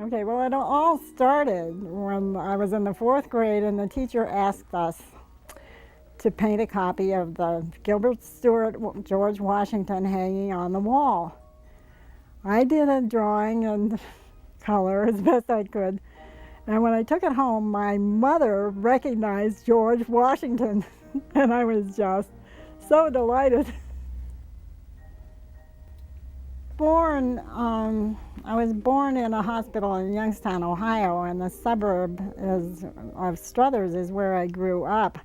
Okay, well, it all started when I was in the 4th grade and the teacher asked us to paint a copy of the Gilbert Stuart George Washington hanging on the wall. I did a drawing in color as best I could, and when I took it home, my mother recognized George Washington, and I was just so delighted. I was born in a hospital in Youngstown, Ohio, and the suburb of Struthers is where I grew up.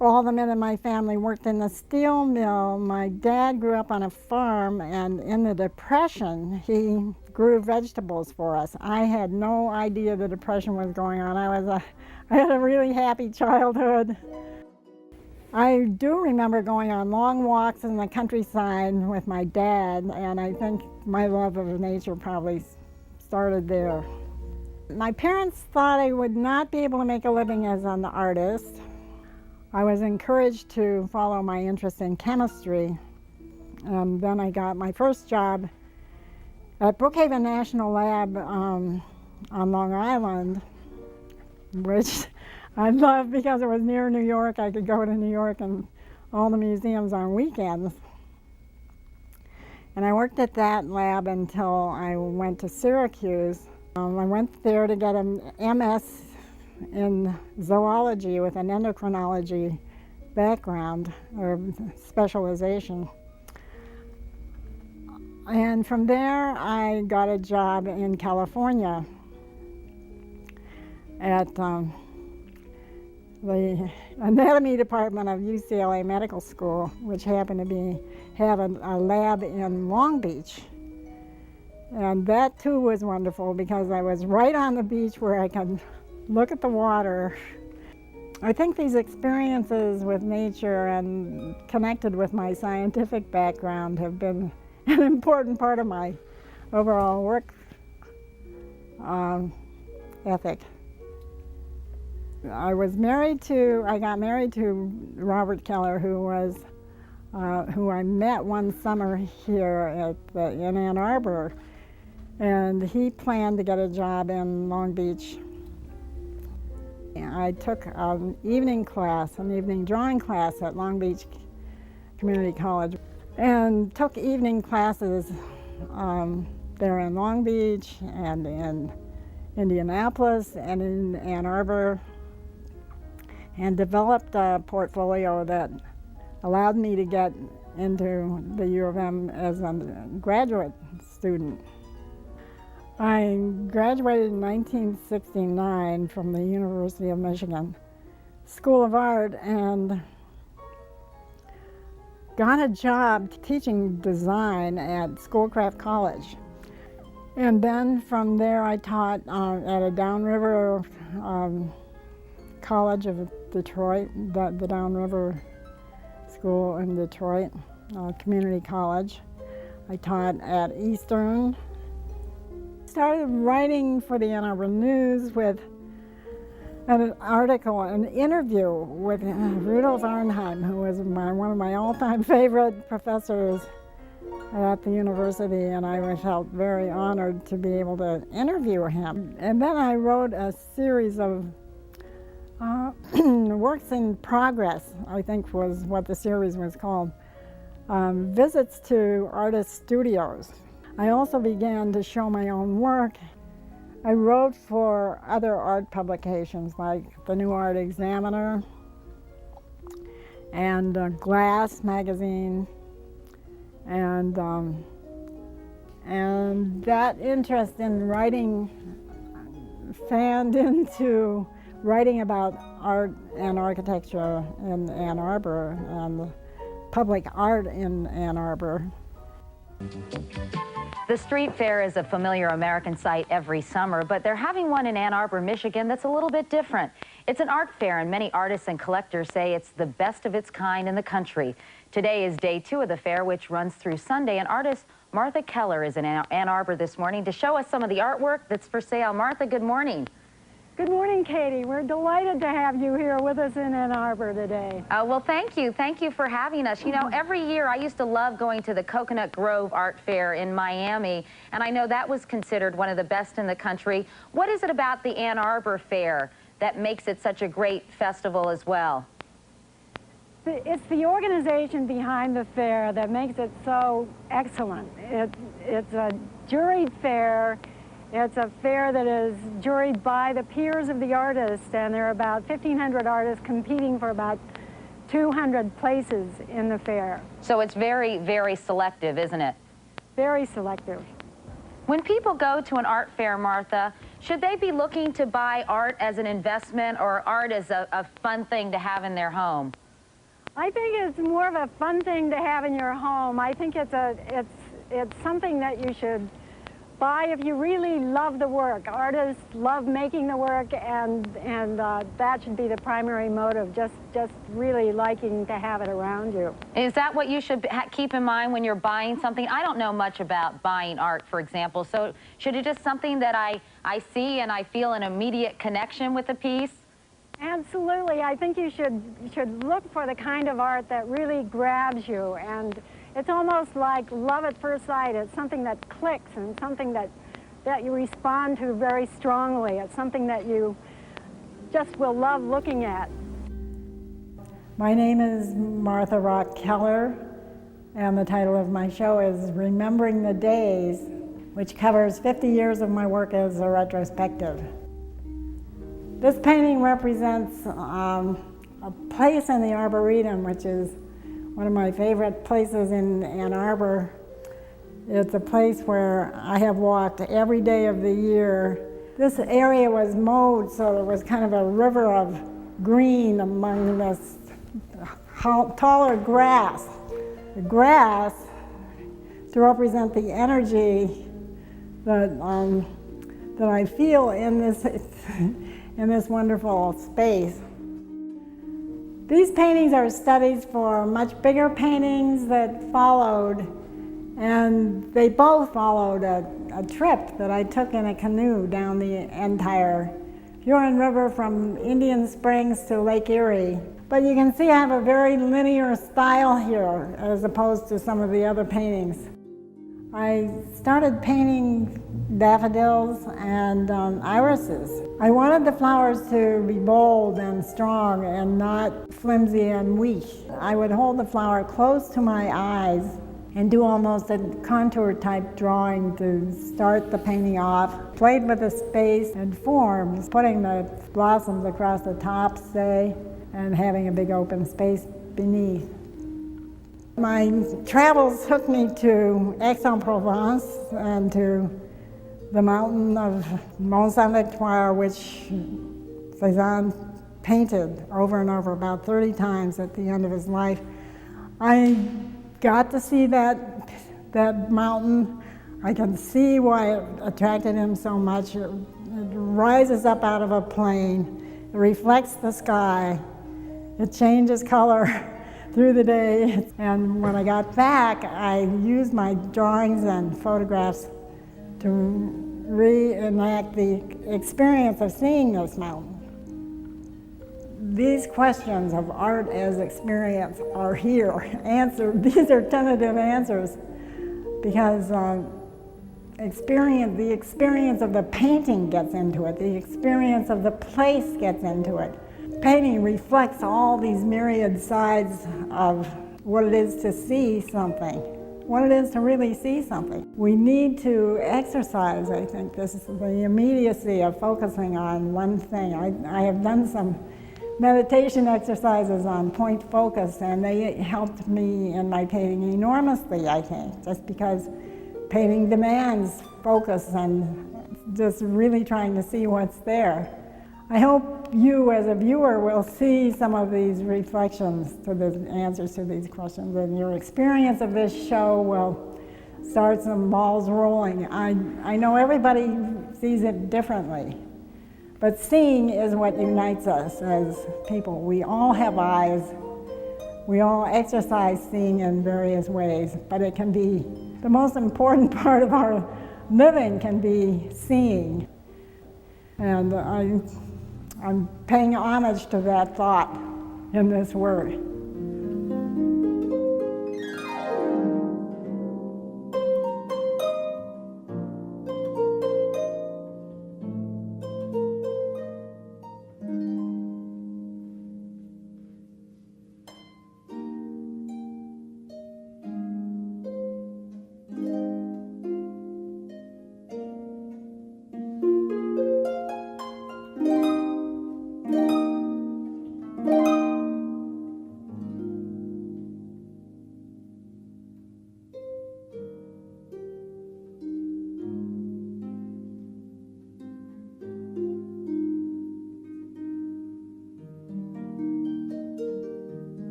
All the men in my family worked in the steel mill. My dad grew up on a farm, and in the Depression, he grew vegetables for us. I had no idea the Depression was going on. I had a really happy childhood. I do remember going on long walks in the countryside with my dad, and I think my love of nature probably started there. My parents thought I would not be able to make a living as an artist. I was encouraged to follow my interest in chemistry, and then I got my first job at Brookhaven National Lab on Long Island, which I loved because it was near New York. I could go to New York and all the museums on weekends. And I worked at that lab until I went to Syracuse. I went there to get an MS in zoology with an endocrinology background or specialization. And from there, I got a job in California at the anatomy department of UCLA Medical School, which happened to have a lab in Long Beach. And that too was wonderful because I was right on the beach where I could look at the water. I think these experiences with nature and connected with my scientific background have been an important part of my overall work ethic. I got married to Robert Keller, who I met one summer here in Ann Arbor, and he planned to get a job in Long Beach. I took an evening drawing class at Long Beach Community College, and took evening classes there in Long Beach and in Indianapolis and in Ann Arbor, and developed a portfolio that allowed me to get into the U of M as a graduate student. I graduated in 1969 from the University of Michigan School of Art and got a job teaching design at Schoolcraft College. And then from there I taught at a downriver College of Detroit, the Downriver School in Detroit, community college. I taught at Eastern. Started writing for the Ann Arbor News with an interview with Rudolf Arnheim, who was one of my all-time favorite professors at the university, and I felt very honored to be able to interview him. And then I wrote a series of works in progress, I think was what the series was called, visits to artist studios. I also began to show my own work. I wrote for other art publications like the New Art Examiner and Glass magazine, and that interest in writing fanned into writing about art and architecture in Ann Arbor and public art in Ann Arbor. The street fair is a familiar American sight every summer, but they're having one in Ann Arbor, Michigan that's a little bit different. It's an art fair, and many artists and collectors say it's the best of its kind in the country. Today is day 2 of the fair, which runs through Sunday, and artist Martha Keller is in Ann Arbor this morning to show us some of the artwork that's for sale. Martha, good morning. Good morning, Katie. We're delighted to have you here with us in Ann Arbor today. Well, thank you. Thank you for having us. You know, every year I used to love going to the Coconut Grove Art Fair in Miami, and I know that was considered one of the best in the country. What is it about the Ann Arbor Fair that makes it such a great festival as well? It's the organization behind the fair that makes it so excellent. It's a juried fair. It's a fair that is juried by the peers of the artists, and there are about 1,500 artists competing for about 200 places in the fair. So it's very, very selective, isn't it? Very selective. When people go to an art fair, Martha, should they be looking to buy art as an investment or art as a fun thing to have in their home? I think it's more of a fun thing to have in your home. I think it's something that you should buy if you really love the work. Artists love making the work, and that should be the primary motive, just really liking to have it around you. Is that what you should keep in mind when you're buying something? I don't know much about buying art, for example, so should it just something that I see and I feel an immediate connection with the piece? Absolutely. I think you should look for the kind of art that really grabs you, and it's almost like love at first sight. It's something that clicks and something that you respond to very strongly. It's something that you just will love looking at. My name is Martha Rock Keller, and the title of my show is Remembering the Days, which covers 50 years of my work as a retrospective. This painting represents a place in the Arboretum, which is one of my favorite places in Ann Arbor. It's a place where I have walked every day of the year. This area was mowed, so there was kind of a river of green among this taller grass. The grass to represent the energy that I feel in this wonderful space. These paintings are studies for much bigger paintings that followed, and they both followed a trip that I took in a canoe down the entire Huron River from Indian Springs to Lake Erie. But you can see I have a very linear style here as opposed to some of the other paintings. I started painting daffodils and irises. I wanted the flowers to be bold and strong and not flimsy and weak. I would hold the flower close to my eyes and do almost a contour type drawing to start the painting off. Played with the space and forms, putting the blossoms across the top, say, and having a big open space beneath. My travels took me to Aix-en-Provence and to the mountain of Mont Saint-Victoire, which Cézanne painted over and over about 30 times at the end of his life. I got to see that mountain. I can see why it attracted him so much. It rises up out of a plain. It reflects the sky. It changes color through the day. And when I got back, I used my drawings and photographs to reenact the experience of seeing this mountain. These questions of art as experience are here answered. These are tentative answers because the experience of the painting gets into it. The experience of the place gets into it. Painting reflects all these myriad sides of what it is to see something, what it is to really see something. We need to exercise, I think, this is the immediacy of focusing on one thing. I have done some meditation exercises on point focus, and they helped me in my painting enormously, I think, just because painting demands focus and just really trying to see what's there. I hope you as a viewer will see some of these reflections to the answers to these questions, and your experience of this show will start some balls rolling. I know everybody sees it differently, but seeing is what unites us as people. We all have eyes. We all exercise seeing in various ways, but it can be the most important part of our living can be seeing. And I'm paying homage to that thought in this work.